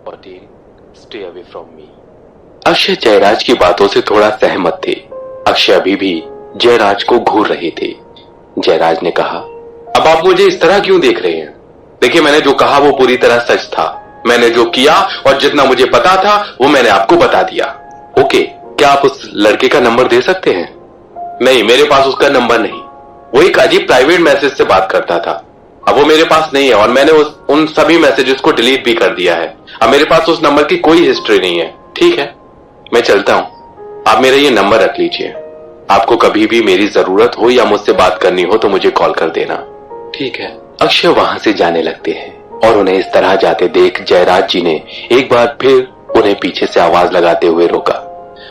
Stay away from me. Akshay Jayraj की बातों से थोड़ा सहमत थे। अक्षय अभी भी जयराज को घूर रहे थे। जयराज ने कहा, अब आप मुझे इस तरह क्यों देख रहे हैं? देखिए, मैंने जो कहा वो पूरी तरह सच था। मैंने जो किया और जितना मुझे पता था वो मैंने आपको बता दिया। ओके, क्या आप उस लड़के का नंबर दे सकते हैं? नहीं, मेरे पास उसका नंबर नहीं। वो एक अजीब प्राइवेट मैसेज से बात करता था। अब वो मेरे पास नहीं है और मैंने उन सभी मैसेजेस को डिलीट भी कर दिया है। अब मेरे पास उस नंबर की कोई हिस्ट्री नहीं है। ठीक है, मैं चलता हूं। आप मेरा ये नंबर रख लीजिए। आपको कभी भी मेरी जरूरत हो या मुझसे बात करनी हो तो मुझे कॉल कर देना। ठीक है। अक्षय वहां से जाने लगते हैं और उन्हें इस तरह जाते देख जयराज जी ने एक बार फिर उन्हें पीछे से आवाज लगाते हुए रोका।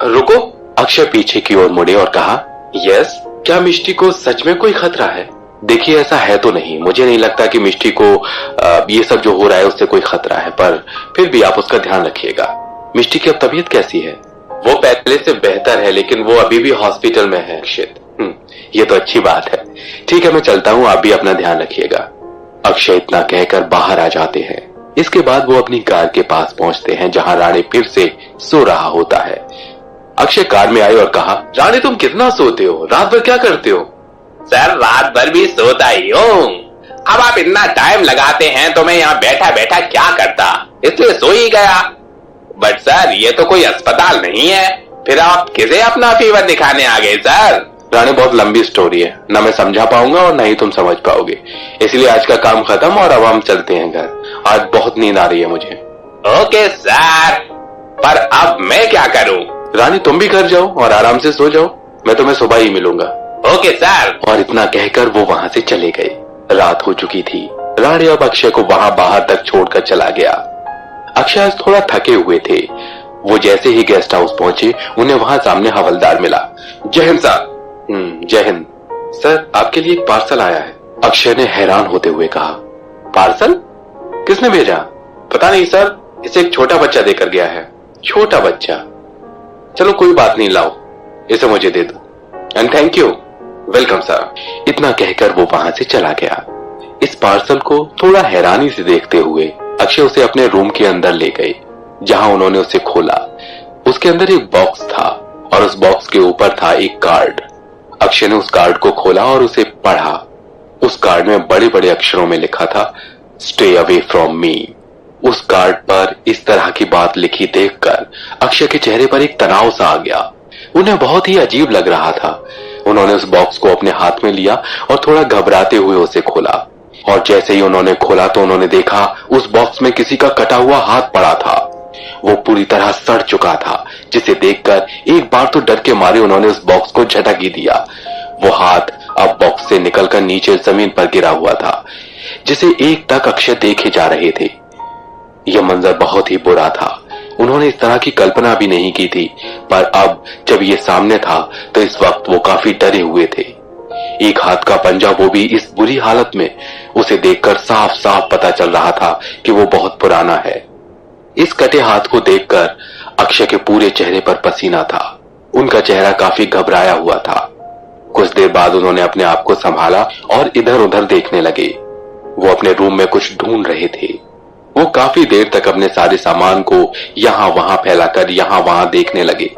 रुको। अक्षय पीछे की ओर मुड़े और कहा, यस, क्या मिष्टी को सच में कोई खतरा है? देखिए, ऐसा है तो नहीं। मुझे नहीं लगता कि मिष्टी को ये सब जो हो रहा है उससे कोई खतरा है, पर फिर भी आप उसका ध्यान रखिएगा। मिष्टी की अब तबीयत कैसी है? वो पहले से बेहतर है, लेकिन वो अभी भी हॉस्पिटल में है। ये तो अच्छी बात है। ठीक है, मैं चलता हूँ, आप भी अपना ध्यान रखिएगा। अक्षय इतना कहकर बाहर आ जाते हैं। इसके बाद वो अपनी कार के पास पहुंचते हैं जहां रानी फिर से सो रहा होता है। अक्षय कार में आए और कहा, रानी तुम कितना सोते हो? रात भर क्या करते हो? सर, रात भर भी सोता ही हूँ। अब आप इतना टाइम लगाते हैं तो मैं यहाँ बैठा बैठा क्या करता, इसलिए सो ही गया। बट सर, ये तो कोई अस्पताल नहीं है, फिर आप किसे अपना फीवर दिखाने आ गए सर? रानी, बहुत लंबी स्टोरी है, ना मैं समझा पाऊंगा और ना ही तुम समझ पाओगे, इसलिए आज का काम खत्म और अब हम चलते हैं घर। आज बहुत नींद आ रही है मुझे। ओके सर, पर अब मैं क्या करूं? रानी, तुम भी घर जाओ और आराम से सो जाओ। मैं तुम्हें सुबह ही मिलूंगा। Okay sir. और इतना कहकर वो वहां से चले गए। रात हो चुकी थी। रानी अब अक्षय को वहां बाहर तक छोड़कर चला गया। अक्षय आज थोड़ा थके हुए थे। वो जैसे ही गेस्ट हाउस पहुंचे उन्हें वहां सामने हवलदार मिला। जय हिंद सर। जय हिंद सर, आपके लिए एक पार्सल आया है। अक्षय ने हैरान होते हुए कहा, पार्सल? किसने भेजा? पता नहीं सर, इसे एक छोटा बच्चा देकर गया है। छोटा बच्चा? चलो कोई बात नहीं, लाओ इसे मुझे दे दो। And thank you. Welcome sir. इतना कहकर वो वहां से चला गया। इस पार्सल को थोड़ा हैरानी से देखते हुए अक्षय उसे अपने रूम के अंदर ले गए, जहां उन्होंने उसे खोला। उसके अंदर एक बॉक्स था और उस बॉक्स के ऊपर था एक कार्ड। अक्षय ने उस कार्ड को खोला और उसे पढ़ा। उस कार्ड में बड़े बड़े अक्षरों में लिखा था, स्टे अवे फ्रॉम मी। उस कार्ड पर इस तरह की बात लिखी देखकर अक्षय के चेहरे पर एक तनाव सा आ गया। उन्हें बहुत ही अजीब लग रहा था। उन्होंने उस बॉक्स को अपने हाथ में लिया और थोड़ा घबराते हुए उसे खोला। और जैसे ही उन्होंने खोला तो उन्होंने देखा उस बॉक्स में किसी का कटा हुआ हाथ पड़ा था। वो पूरी तरह सड़ चुका था, जिसे देखकर एक बार तो डर के मारे उन्होंने उस बॉक्स को झटक ही दिया। वो हाथ अब बॉक्स से निकलकर नीचे जमीन पर गिरा हुआ था, जिसे एक टक अक्षय देखे जा रहे थे। यह मंजर बहुत ही बुरा था। उन्होंने इस तरह की कल्पना भी नहीं की थी, पर अब जब ये सामने था तो इस वक्त वो काफी डरे हुए थे। एक हाथ का पंजा, वो भी इस बुरी हालत में। उसे देखकर साफ साफ पता चल रहा था कि वो बहुत पुराना है। इस कटे हाथ को देखकर अक्षय के पूरे चेहरे पर पसीना था। उनका चेहरा काफी घबराया हुआ था। कुछ देर बाद उन्होंने अपने आप को संभाला और इधर उधर देखने लगे। वो अपने रूम में कुछ ढूंढ रहे थे। वो काफी देर तक अपने सारे सामान को यहां वहां फैलाकर यहां वहां देखने लगे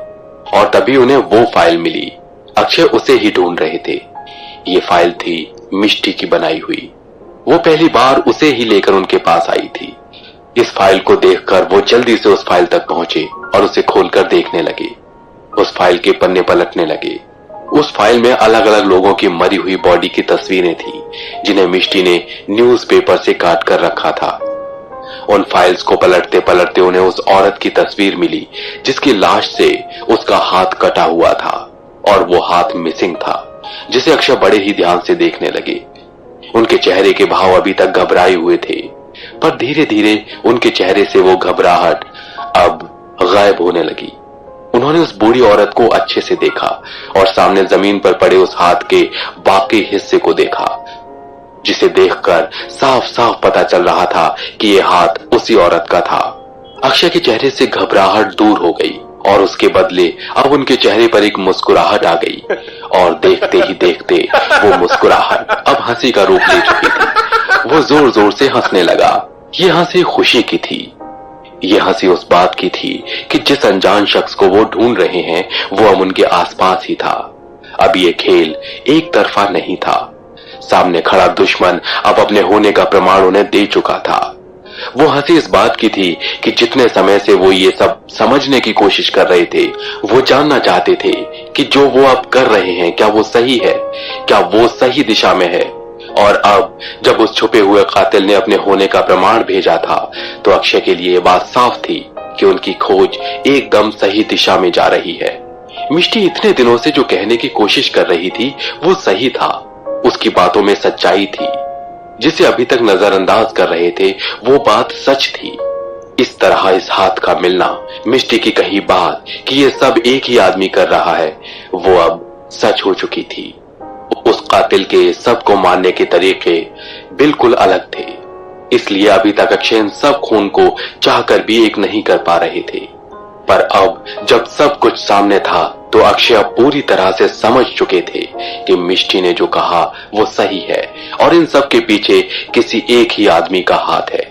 और तभी उन्हें वो फाइल मिली। अक्षय उसे ही ढूंढ रहे थे। ये फाइल थी मिष्टी की बनाई हुई। वो पहली बार उसे ही लेकर उनके पास आई थी। इस फाइल को देखकर वो जल्दी से उस फाइल तक पहुंचे और उसे खोलकर देखने लगे। उस फाइल के पन्ने पलटने लगे। उस फाइल में अलग अलग लोगों की मरी हुई बॉडी की तस्वीरें थी, जिन्हें मिष्टी ने न्यूज़पेपर से काट कर रखा था। उन फाइल्स को पलटते पलटते उन्हें उस औरत की तस्वीर मिली, जिसकी लाश से उसका हाथ कटा हुआ था और वो हाथ मिसिंग था, जिसे अक्षय बड़े ही ध्यान से देखने लगे। उनके चेहरे के भाव अभी तक घबराए हुए थे, पर धीरे धीरे उनके चेहरे से वो घबराहट अब गायब होने लगी। उन्होंने उस बूढ़ी औरत को अच्छे से देखा और सामने जमीन पर पड़े उस हाथ के बाकी हिस्से को देखा, जिसे देखकर साफ साफ पता चल रहा था कि यह हाथ उसी औरत का था। अक्षय के चेहरे से घबराहट दूर हो गई और उसके बदले अब उनके चेहरे पर एक मुस्कुराहट आ गई और देखते ही देखते वो मुस्कुराहट अब हंसी का रूप ले चुकी थी। वो जोर जोर से हंसने लगा। ये हंसी खुशी की थी। ये हंसी उस बात की थी कि जिस अनजान शख्स को वो ढूंढ रहे हैं वो अब उनके आसपास ही था। अब ये खेल एक तरफा नहीं था। सामने खड़ा दुश्मन अब अपने होने का प्रमाण उन्हें दे चुका था। वो हंसी इस बात की थी कि जितने समय से वो ये सब समझने की कोशिश कर रहे थे, वो जानना चाहते थे कि जो वो अब कर रहे हैं क्या वो सही है, क्या वो सही दिशा में है। और अब जब उस छुपे हुए कातिल ने अपने होने का प्रमाण भेजा था तो अक्षय के लिए ये बात साफ थी कि उनकी खोज एकदम सही दिशा में जा रही है। मिष्टी इतने दिनों से जो कहने की कोशिश कर रही थी वो सही था। उसकी बातों में सच्चाई थी। जिसे अभी तक नजरअंदाज कर रहे थे वो बात सच थी। इस तरह इस हाथ का मिलना, मिष्टी की कही बात कि ये सब एक ही आदमी कर रहा है, वो अब सच हो चुकी थी। उस कातिल के सबको मारने के तरीके बिल्कुल अलग थे। इसलिए अभी तक अक्षय इन सब खून को चाहकर भी एक नहीं कर पा रहे थे। पर अब जब सब कुछ सामने था तो अक्षय अब पूरी तरह से समझ चुके थे कि मिष्टी ने जो कहा वो सही है और इन सब के पीछे किसी एक ही आदमी का हाथ है।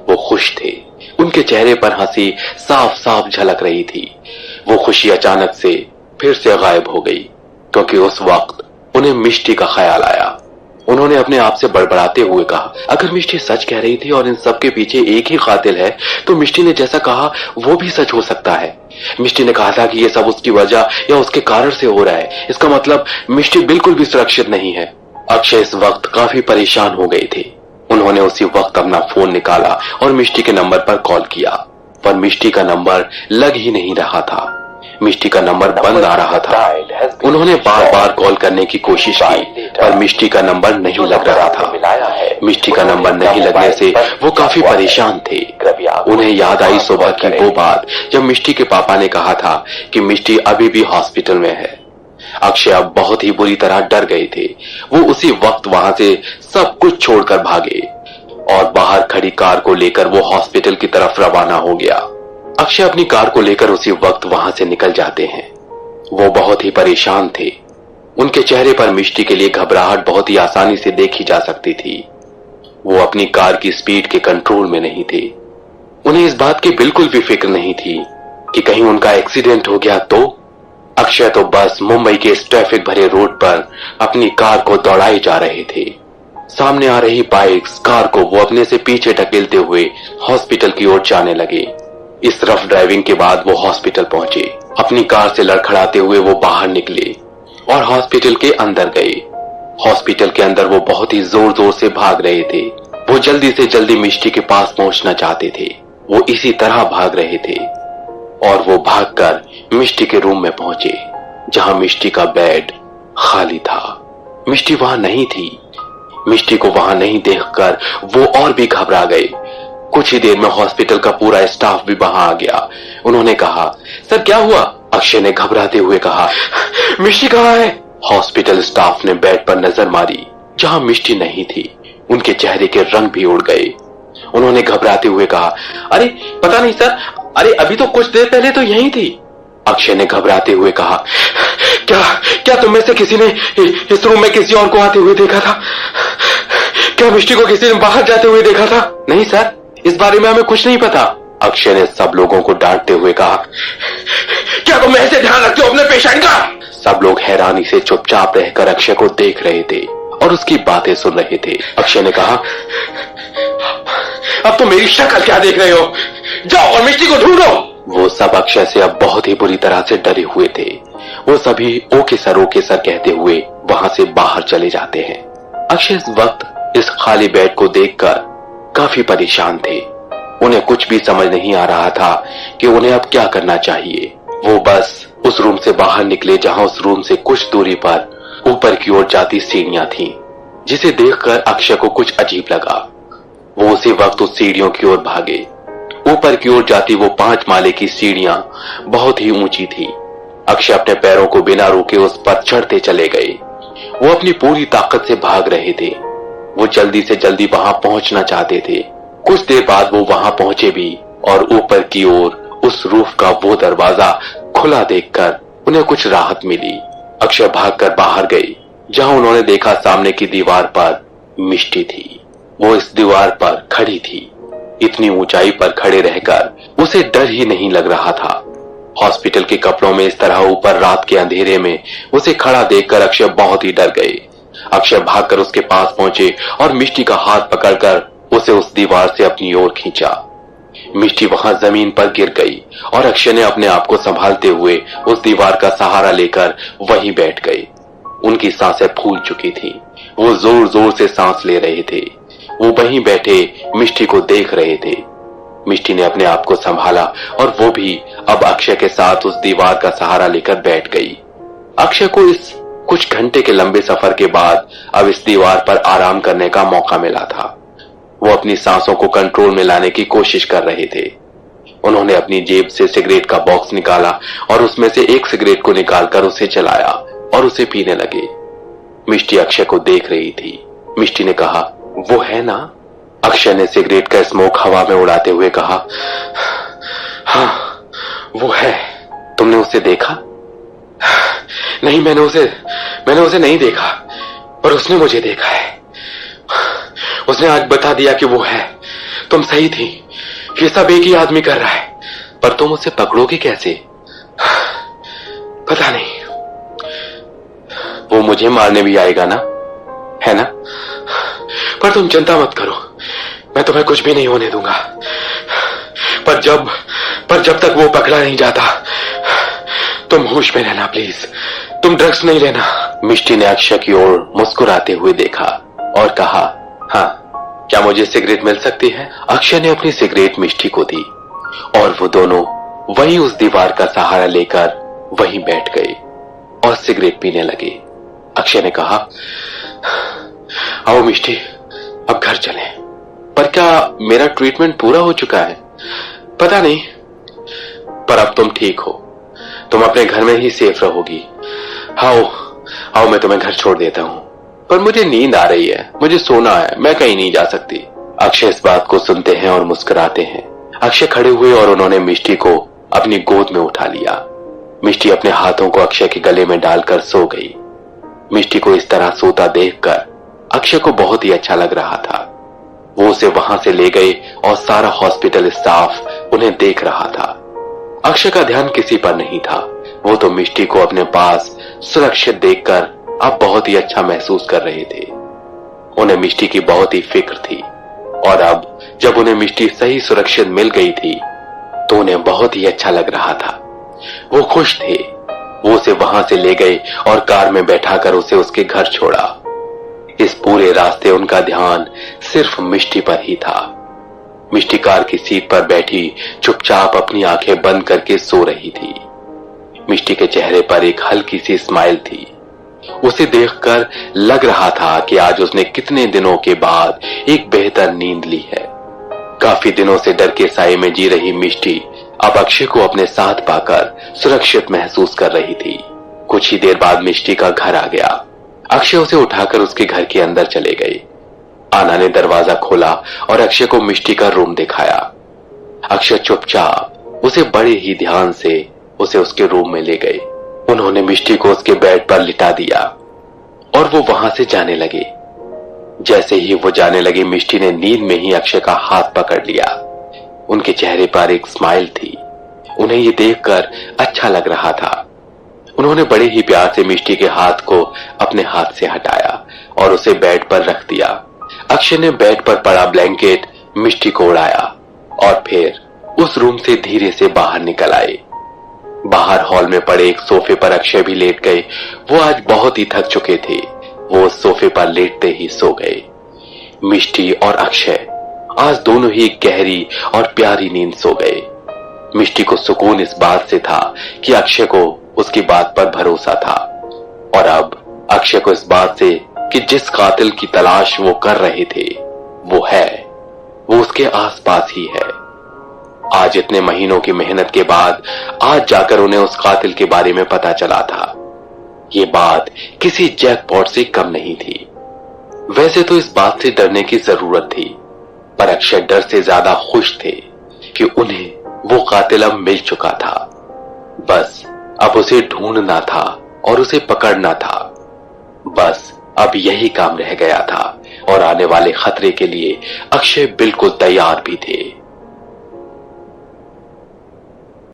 वो खुश थे। उनके चेहरे पर हंसी साफ साफ झलक रही थी। वो खुशी अचानक से फिर से गायब हो गई क्योंकि उस वक्त उन्हें मिष्टी का ख्याल आया। उन्होंने अपने आप से बड़बड़ाते हुए कहा, अगर मिष्टी सच कह रही थी और इन सब के पीछे एक ही कातिल है तो मिष्टी ने जैसा कहा वो भी सच हो सकता है। मिष्टी ने कहा था कि ये सब उसकी वजह या उसके कारण से हो रहा है। इसका मतलब मिष्टी बिल्कुल भी सुरक्षित नहीं है। अक्षय इस वक्त काफी परेशान हो गए थे। उन्होंने उसी वक्त अपना फोन निकाला और मिष्टी के नंबर पर कॉल किया, पर मिष्टी का नंबर लग ही नहीं रहा था। मिष्टी का नंबर बंद आ रहा था। उन्होंने बार बार कॉल करने की कोशिश की पर मिष्टी का नंबर नहीं लग रहा था। मिष्टी का नंबर नहीं लगने से वो काफी परेशान थे। उन्हें याद आई सुबह की वो बात जब मिष्टी के पापा ने कहा था कि मिष्टी अभी भी हॉस्पिटल में है। अक्षय अब बहुत ही बुरी तरह डर गए थे। वो उसी वक्त वहां से सब कुछ छोड़कर भागे और बाहर खड़ी कार को लेकर वो हॉस्पिटल की तरफ रवाना हो गया। अक्षय अपनी कार को लेकर उसी वक्त वहां से निकल जाते हैं। वो बहुत ही परेशान थे। उनके चेहरे पर मिष्टी के लिए घबराहट बहुत ही आसानी से देखी जा सकती थी। वो अपनी कार की स्पीड के कंट्रोल में नहीं थे। उन्हें इस बात की बिल्कुल भी फिक्र नहीं थी कि कहीं उनका एक्सीडेंट हो गया तो। अक्षय तो बस मुंबई के इस ट्रैफिक भरे रोड पर अपनी कार को दौड़ाए जा रहे थे। सामने आ रही बाइक्स कार को वो अपने से पीछे ढकेलते हुए हॉस्पिटल की ओर जाने लगे। इस रफ ड्राइविंग के बाद वो हॉस्पिटल पहुंचे। अपनी कार से लड़खड़ाते हुए वो बाहर निकले और हॉस्पिटल के अंदर गए। हॉस्पिटल के अंदर वो बहुत ही जोर जोर से भाग रहे थे। वो जल्दी से जल्दी मिष्टी के पास पहुंचना चाहते थे। वो इसी तरह भाग रहे थे और वो भागकर मिष्टी के रूम में पहुंचे जहां मिष्टी का बेड खाली था। मिष्टी वहां नहीं थी। मिष्टी को वहां नहीं देखकर वो और भी घबरा गए। कुछ ही देर में हॉस्पिटल का पूरा स्टाफ भी वहां आ गया। उन्होंने कहा, सर क्या हुआ? अक्षय ने घबराते हुए कहा, मिष्टी कहाँ है? हॉस्पिटल स्टाफ ने बेड पर नजर मारी जहां मिष्टी नहीं थी। उनके चेहरे के रंग भी उड़ गए। उन्होंने घबराते हुए कहा, अरे पता नहीं सर, अरे अभी तो कुछ देर पहले तो यहीं थी। अक्षय ने घबराते हुए कहा, क्या क्या तुम में से किसी ने इस रूम में किसी और को आते हुए देखा था? क्या मिष्टी को किसी ने बाहर जाते हुए देखा था? नहीं सर, इस बारे में हमें कुछ नहीं पता। अक्षय ने सब लोगों को डांटते हुए कहा, क्या तुम ऐसे ध्यान रखते हो अपने पेशेंट का? सब लोग हैरानी से चुपचाप रहकर अक्षय को देख रहे थे और उसकी बातें सुन रहे थे। अक्षय ने कहा, अब तो मेरी शक्ल क्या देख रहे हो? जाओ और मिष्टी को ढूंढो। वो सब अक्षय से अब बहुत ही बुरी तरह से डरे हुए थे। वो सभी ओके सर कहते हुए वहां से बाहर चले जाते हैं। अक्षय इस वक्त इस खाली बेड को देखकर काफी परेशान थे। उन्हें कुछ भी समझ नहीं आ रहा था कि उन्हें अब क्या करना चाहिए। वो बस उस रूम से बाहर निकले जहां उस रूम से कुछ दूरी पर ऊपर की ओर जाती सीढ़ियां थीं, जिसे देखकर अक्षय को कुछ अजीब लगा। वो उसी वक्त उस सीढ़ियों की ओर भागे। ऊपर की ओर जाती वो 5 माले की सीढ़ियां बहुत ही ऊंची थी। अक्षय अपने पैरों को बिना रोके उस पर चढ़ते चले गए। वो अपनी पूरी ताकत से भाग रहे थे। वो जल्दी से जल्दी वहां पहुंचना चाहते थे। कुछ देर बाद वो वहां पहुंचे भी और ऊपर की ओर उस रूफ का वो दरवाजा खुला देखकर उन्हें कुछ राहत मिली। अक्षय भागकर बाहर गए जहां उन्होंने देखा सामने की दीवार पर मिष्टी थी। वो इस दीवार पर खड़ी थी। इतनी ऊंचाई पर खड़े रहकर उसे डर ही नहीं लग रहा था। हॉस्पिटल के कपड़ों में इस तरह ऊपर रात के अंधेरे में उसे खड़ा देखकर अक्षय बहुत ही डर गए। अक्षय भागकर उसके पास पहुंचे और मिष्टी का हाथ पकड़कर उसे उस दीवार से अपनी ओर खींचा। मिष्टी वहां जमीन पर गिर गई और अक्षय ने अपने आप को संभालते हुए उस दीवार का सहारा लेकर वहीं बैठ गए। उनकी सांसें फूल चुकी थी, वो जोर जोर से सांस ले रहे थे। वो वहीं बैठे मिष्टी को देख रहे थे। मिष्टी ने अपने आप को संभाला और वो भी अब अक्षय के साथ उस दीवार का सहारा लेकर बैठ गई। अक्षय को इस कुछ घंटे के लंबे सफर के बाद अब इस दीवार पर आराम करने का मौका मिला था। वो अपनी सांसों को कंट्रोल में लाने की कोशिश कर रहे थे। उन्होंने अपनी जेब से सिगरेट का बॉक्स निकाला और उसमें से एक सिगरेट को निकालकर उसे जलाया और उसे पीने लगे। मिष्टी अक्षय को देख रही थी। मिष्टी ने कहा, वो है ना? अक्षय ने सिगरेट का स्मोक हवा में उड़ाते हुए कहा, हाँ वो है। तुमने उसे देखा? नहीं, मैंने उसे नहीं देखा, पर उसने मुझे देखा है। उसने आज बता दिया कि वो है। तुम सही थी, ये सब एक ही आदमी कर रहा है। पर तुम उसे पकड़ोगे कैसे? पता नहीं। वो मुझे मारने भी आएगा ना, है ना? पर तुम चिंता मत करो, मैं तुम्हें कुछ भी नहीं होने दूंगा। पर जब तक वो पकड़ा नहीं जाता, तुम होश में रहना प्लीज। तुम ड्रग्स नहीं लेना। मिष्टी ने अक्षय की ओर मुस्कुराते हुए देखा और कहा, हाँ, क्या मुझे सिगरेट मिल सकती है? अक्षय ने अपनी सिगरेट मिष्टी को दी और वो दोनों वहीं उस दीवार का सहारा लेकर वहीं बैठ गए और सिगरेट पीने लगे। अक्षय ने कहा, आओ मिष्टी, अब घर चलें। पर क्या मेरा ट्रीटमेंट पूरा हो चुका है? पता नहीं, पर अब तुम ठीक हो। तुम अपने घर में ही सेफ रहोगी। आओ मैं तुम्हें घर छोड़ देता हूं। पर मुझे नींद आ रही है, मुझे सोना है, मैं कहीं नहीं जा सकती। अक्षय इस बात को सुनते हैं और मुस्कुराते हैं। अक्षय खड़े हुए और उन्होंने मिष्टी को अपनी गोद में उठा लिया। मिष्टी अपने हाथों को अक्षय के गले में डालकर सो गई। मिष्टी को इस तरह सोता देखकर अक्षय को बहुत ही अच्छा लग रहा था। वो उसे वहां से ले गए और सारा हॉस्पिटल स्टाफ उन्हें देख रहा था। अक्षय का ध्यान किसी पर नहीं था। वो तो मिष्टी को अपने पास सुरक्षित देखकर अब बहुत ही अच्छा महसूस कर रहे थे। उन्हें मिष्टी की बहुत ही फिक्र थी और अब जब उन्हें मिष्टी सही सुरक्षित मिल गई थी तो उन्हें बहुत ही अच्छा लग रहा था। वो खुश थे। वो उसे वहां से ले गए और कार में बैठाकर उसे उसके घर छोड़ा। इस पूरे रास्ते उनका ध्यान सिर्फ मिष्टी पर ही था। मिष्टी कार की सीट पर बैठी चुपचाप अपनी आंखें बंद करके सो रही थी। मिष्टी के चेहरे पर एक हल्की सी स्माइल थी। उसे देखकर लग रहा था कि आज उसने कितने दिनों के बाद एक बेहतर नींद ली है। काफी दिनों से डर के साए में जी रही मिष्टी अब अक्षय को अपने साथ पाकर सुरक्षित महसूस कर रही थी। कुछ ही देर बाद मिष्टी का घर आ गया। अक्षय उसे उठाकर उसके घर के अंदर चले गए। आना ने दरवाजा खोला और अक्षय को मिष्टी का रूम दिखाया। अक्षय चुपचाप उसे बड़े ही ध्यान से उसे उसके रूम में ले गए। उन्होंने मिष्टी को उसके बेड पर लिटा दिया और वो वहां से जाने लगे। जैसे ही वो जाने लगे मिष्टी ने नींद में ही अक्षय का हाथ पकड़ लिया। उनके चेहरे पर एक स्माइल थी। उन्हें ये देखकर अच्छा लग रहा था। उन्होंने बड़े ही प्यार से मिष्टी के हाथ को अपने हाथ से हटाया और उसे बेड पर रख दिया। अक्षय ने बेड पर पड़ा ब्लैंकेट मिष्टी को उड़ाया और फिर उस रूम से धीरे से बाहर निकल आए। बाहर हॉल में पड़े एक सोफे पर अक्षय भी लेट गए। वो आज बहुत ही थक चुके थे। वो उस सोफे पर लेटते ही सो गए। मिष्टी और अक्षय आज दोनों ही गहरी और प्यारी नींद सो गए। मिष्टी को सुकून इस बात से था कि अक्षय को उसकी बात पर भरोसा था और अब अक्षय को इस बात से कि जिस कातिल की तलाश वो कर रहे थे वो उसके आसपास ही है। आज इतने महीनों की मेहनत के बाद आज जाकर उन्हें उस कातिल के बारे में पता चला था। ये बात किसी जैकपॉट से कम नहीं थी। वैसे तो इस बात से डरने की जरूरत थी, पर अक्षय डर से ज्यादा खुश थे कि उन्हें वो कातिल अब मिल चुका था। बस अब उसे ढूंढना था और उसे पकड़ना था। बस अब यही काम रह गया था और आने वाले खतरे के लिए अक्षय बिल्कुल तैयार भी थे।